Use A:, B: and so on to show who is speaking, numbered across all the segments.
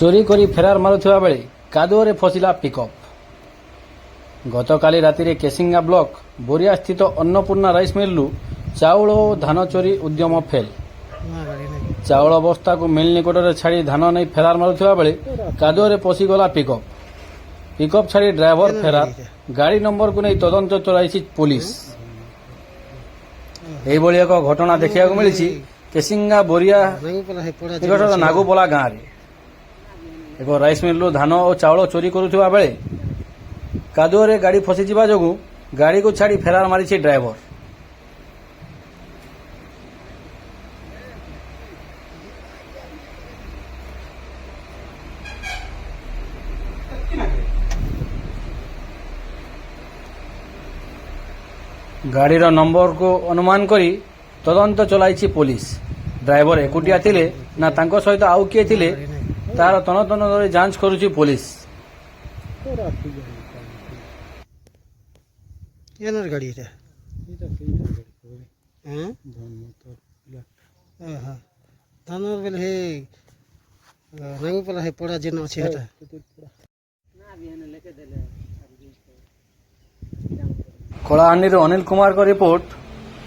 A: चोरी करी फेरार मारुवा बेले कादुअरे फसिला पिकअप। गतकाली राति केसिंगा ब्लॉक बोरिया स्थित अन्नपूर्णा राइस मिलू चाउल और धान चोरी उद्यम फेल। चाउल बस्ता को मिल निकट में छाड़ी धान नहीं फेरार मारुवा बेले कादुअरे पशिगला पिकअप। पिकअप छाड़ी ड्राइवर फेरार। गाड़ी नंबर को नहीं तदंत चलाई पुलिस। यही एक घटना देखा मिली केसिंगा बोरिया निकट नागुपला गाँव में एक राइस मिलू धान और चाउल चोरी करुवा बेले कादुअरे गाड़ी फसी जा जो गाड़ी को छाड़ी फेरार मारी ड्राइवर। गाड़ीर नंबर को अनुमान करी तदंत चलाई पुलिस। ड्राइवर एकुटिया थिले ना तांको सहित आउ किए थिले तार तन तन जांच करुची पुलिस।
B: ಏನಾರ ಗಾಡಿ ಇದೆ ಧಾನದ ಬೆಲೆ ಹೇ ನಾಗಪಲ ಹೇ ಪೋड़ा जेन अछि हटा
A: कलाहांडी अनिल कुमार का रिपोर्ट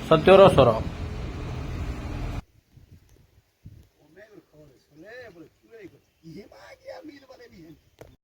A: सत्यर स्वर।